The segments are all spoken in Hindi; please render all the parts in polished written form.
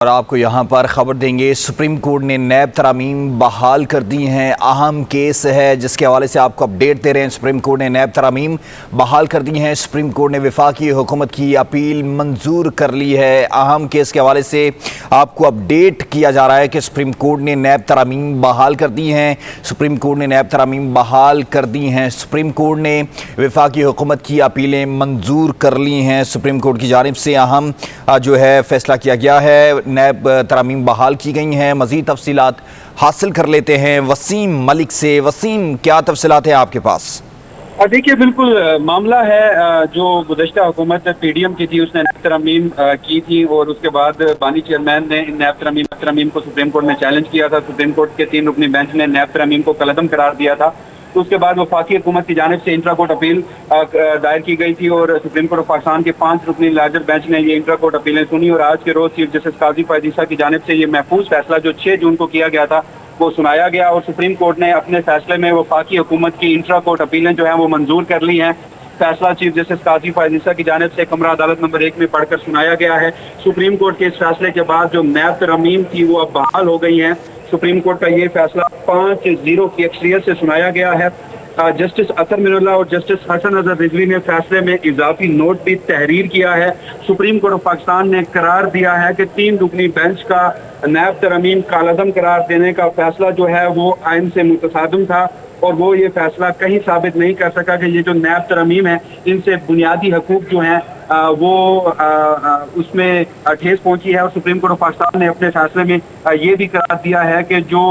और आपको यहाँ पर खबर देंगे, सुप्रीम कोर्ट ने नैब तरामीम बहाल कर दी हैं। अहम केस है जिसके हवाले से आपको अपडेट दे रहे हैं। सुप्रीम कोर्ट ने नैब तरामीम बहाल कर दी हैं। सुप्रीम कोर्ट ने वफाकी हुकूमत की अपील मंजूर कर ली है। अहम केस के हवाले से आपको अपडेट किया जा रहा है कि सुप्रीम कोर्ट ने नैब तरामीम बहाल कर दी हैं। सुप्रीम कोर्ट ने नैब तरामीम बहाल कर दी हैं। सुप्रीम कोर्ट ने वफाकी हुकूमत की अपीलें मंजूर कर ली हैं। सुप्रीम कोर्ट की जानिब से अहम जो है फैसला किया गया है। नैब तरामीम बहाल की गई हैं। मज़ीद तफसीलात हासिल कर लेते हैं वसीम मलिक से। वसीम, क्या तफसीलात है आपके पास? देखिए, बिल्कुल मामला है जो गुज़श्ता हुकूमत पीडीएम की थी, उसने नैब तरमीम की थी और उसके बाद बानी चेयरमैन ने इन नैब तरमीम को सुप्रीम कोर्ट में चैलेंज किया था। सुप्रीम कोर्ट के 3 रुकनी बेंच ने नैब तरमीम को कलअदम करार दिया था। तो उसके बाद वफाकी हुकूमत की जानिब से इंट्रा कोर्ट अपील दायर की गई थी और सुप्रीम कोर्ट ऑफ पाकिस्तान के 5 रुकनी लार्जर बेंच ने ये इंट्रा कोर्ट अपीलें सुनी और आज के रोज चीफ जस्टिस काजी फायद ईसा की जानिब से ये महफूज फैसला जो 6 जून को किया गया था वो सुनाया गया और सुप्रीम कोर्ट ने अपने फैसले में वफाकी हुकूमत की इंट्रा कोर्ट अपीलें जो हैं वो मंजूर कर ली हैं। फैसला चीफ जस्टिस काजी फायद ईसा की जानिब से कमरा अदालत नंबर 1 में पढ़कर सुनाया गया है। सुप्रीम कोर्ट के इस फैसले के बाद जो नैब तरमीम थी वो अब बहाल हो गई हैं। सुप्रीम कोर्ट का ये फैसला 5-0 की अक्सरियत से सुनाया गया है। जस्टिस अतर मिनुल्लाह और जस्टिस हसन अजहर रिजवी ने फैसले में इजाफी नोट भी तहरीर किया है। सुप्रीम कोर्ट ऑफ पाकिस्तान ने करार दिया है कि 3 रुकनी बेंच का नैब तरमीम कालअदम करार देने का फैसला जो है वो आइन से मुतसादिम था और वो ये फैसला कहीं साबित नहीं कर सका कि ये जो नैब तरमीम है इनसे बुनियादी हकूक जो हैं वो उसमें ठेस पहुंची है। और सुप्रीम कोर्ट ऑफ पाकिस्तान ने अपने फैसले में ये भी करार दिया है कि जो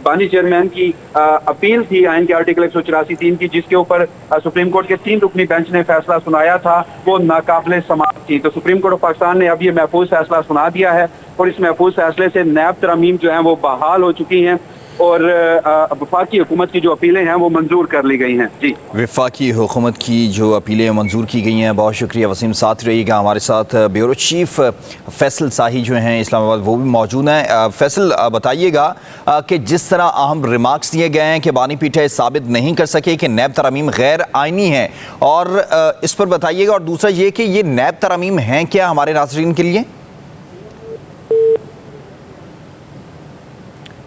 बानी चेयरमैन की अपील थी आइन के आर्टिकल 184(3) की, जिसके ऊपर सुप्रीम कोर्ट के 3 रुकनी बेंच ने फैसला सुनाया था, वो नाकाबिले समाअत थी। तो सुप्रीम कोर्ट ऑफ पाकिस्तान ने अब ये महफूज फैसला सुना दिया है और इस महफूज फैसले से नैब तरमीम जो हैं वो बहाल हो चुकी हैं और वफाकी हुकूमत की जो अपीलें हैं वो मंजूर कर ली गई हैं। जी, वफाकी हुकूमत की जो अपीलें मंजूर की गई हैं। बहुत शुक्रिया वसीम, साथ रहिएगा। हमारे साथ ब्यूरो चीफ फैसल शाही जो हैं इस्लामाबाद वो भी मौजूद हैं। फैसल, बताइएगा कि जिस तरह अहम रिमार्क्स दिए गए हैं कि बानी पीठे साबित नहीं कर सके कि नैब तरमीम गैर आइनी है, और इस पर बताइएगा। और दूसरा ये कि ये नैब तरमीम हैं क्या हमारे नाज़रीन के लिए?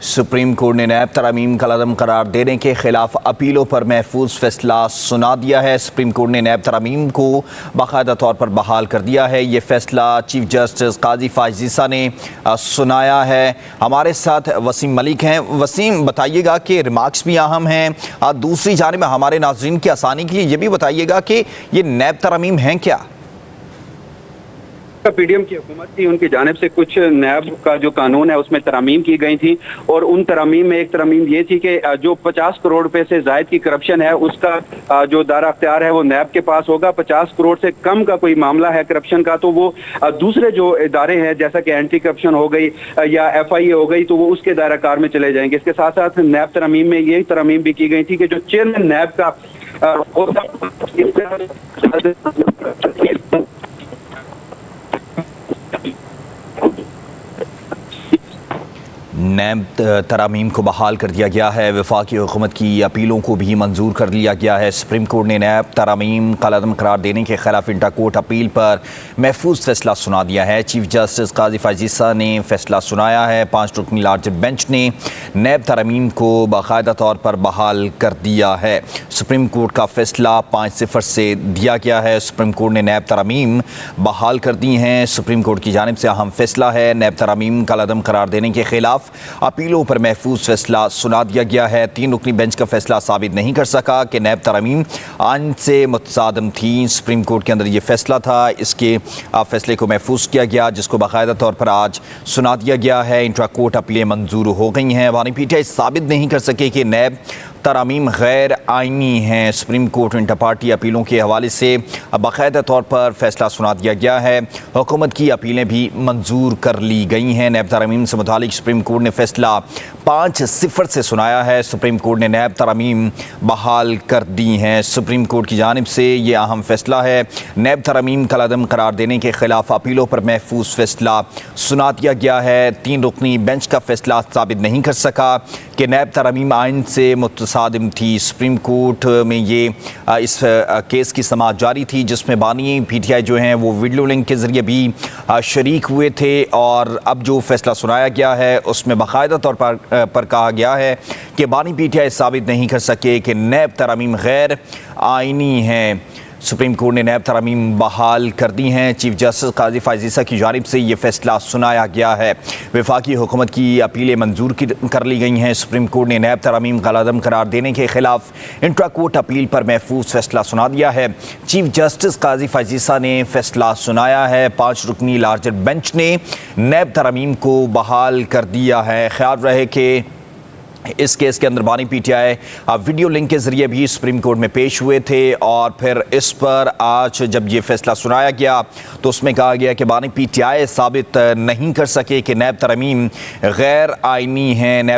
सुप्रीम कोर्ट ने नैब तरामीम कलअदम करार देने के खिलाफ अपीलों पर महफूज फैसला सुना दिया है। सुप्रीम कोर्ट ने नैब तरामीम को बाकायदा तौर पर बहाल कर दिया है। ये फैसला चीफ जस्टिस काजी फायद ईसा ने सुनाया है। हमारे साथ वसीम मलिक हैं। वसीम, बताइएगा कि रिमार्क्स भी अहम हैं, दूसरी जानिब हमारे नाज़रीन की आसानी के लिए ये भी बताइएगा कि ये नैब तरामीम हैं क्या? पीडीएम की हुकूमत थी, उनकी जानिब से कुछ नैब का जो कानून है उसमें तरमीम की गई थी और उन तरमीम में एक तरमीम ये थी कि जो 50 करोड़ रुपए से जायद की करप्शन है उसका जो दायरा अख्तियार है वो नैब के पास होगा। 50 करोड़ से कम का कोई मामला है करप्शन का तो वो दूसरे जो इदारे हैं जैसा कि एंटी करप्शन हो गई या FIA हो गई तो वो उसके दायरा कार में चले जाएंगे। इसके साथ साथ नैब तरमीम में ये तरमीम भी की गई थी कि जो चेयरमैन नैब का नैब तरामीम को बहाल कर दिया गया है। वफाकी हुकूमत की अपीलों को भी मंजूर कर लिया गया है। सुप्रीम कोर्ट ने नैब तरामीम कलअदम करार देने के खिलाफ इंटर कोर्ट अपील पर महफूज फैसला सुना दिया है। चीफ जस्टिस काजी फायद ईसा ने फैसला सुनाया है। 5 रुकनी लार्जर बेंच ने नैब तरामीम को बाकायदा तौर पर बहाल कर दिया है। सुप्रीम कोर्ट का फैसला 5-0 से दिया गया है। सुप्रीम कोर्ट ने नैब तरामीम बहाल कर दी हैं। सुप्रीम कोर्ट की जानिब से अहम फैसला है। नैब तरामीम कलअदम करार देने के खिलाफ अपीलों पर महफूज फैसला सुना दिया गया है। 3 रुकनी बेंच का फैसला साबित नहीं कर सका कि नैब तरामीम आइन से मुतसादिम थी। सुप्रीम कोर्ट के अंदर ये फैसला था, इसके फैसले को महफूज किया गया जिसको बाकायदा तौर पर आज सुना दिया गया है। इंट्रा कोर्ट अपीलें मंजूर हो गई हैं। बानी पीठे साबित नहीं कर सके कि नैब तरामीम गैर आइनी हैं। सुप्रीम कोर्ट इंटर पार्टी अपीलों के हवाले से बाकायदा तौर पर फैसला सुना दिया गया है। हुकूमत की अपीलें भी मंजूर कर ली गई हैं। नैब तरामीम से मुतालिक सुप्रीम कोर्ट ने फैसला 5-0 से सुनाया है। सुप्रीम कोर्ट ने नैब तरामीम बहाल कर दी हैं। सुप्रीम कोर्ट की जानिब से ये अहम फैसला है। नैब तरामीम कलअदम करार देने के खिलाफ अपीलों पर महफूज फैसला सुना दिया गया है। 3 रुकनी बेंच का फैसला साबित नहीं कर सका कि नैब तरामीम आइन से सादिम थी। सुप्रीम कोर्ट में ये इस केस की समाअत जारी थी, जिसमें बानी PTI जो हैं वो वीडियो लिंक के ज़रिए भी शरीक हुए थे। और अब जो फैसला सुनाया गया है उसमें बाकायदा तौर पर कहा गया है कि बानी PTI साबित नहीं कर सके कि नैब तरामीम गैर आइनी हैं। सुप्रीम कोर्ट ने नैब तरामीम बहाल कर दी हैं। चीफ जस्टिस काजी फायज़ ईसा की जानिब से ये फैसला सुनाया गया है। वफाकी हुकूमत की अपीलें मंजूर कर ली गई हैं। सुप्रीम कोर्ट ने नैब तरामीम गलतम करार देने के खिलाफ इंट्रा कोर्ट अपील पर महफूज फैसला सुना दिया है। चीफ जस्टिस काजी फायज़ ईसा ने फैसला सुनाया है। 5 रुकनी लार्जर बेंच ने नैब तरामीम को बहाल कर दिया है। ख्याल रहे कि इस केस के अंदर बानी PTI वीडियो लिंक के ज़रिए भी सुप्रीम कोर्ट में पेश हुए थे और फिर इस पर आज जब ये फैसला सुनाया गया तो उसमें कहा गया कि बानी PTI साबित नहीं कर सके कि नैब तरमीम गैर आइनी हैं। नैब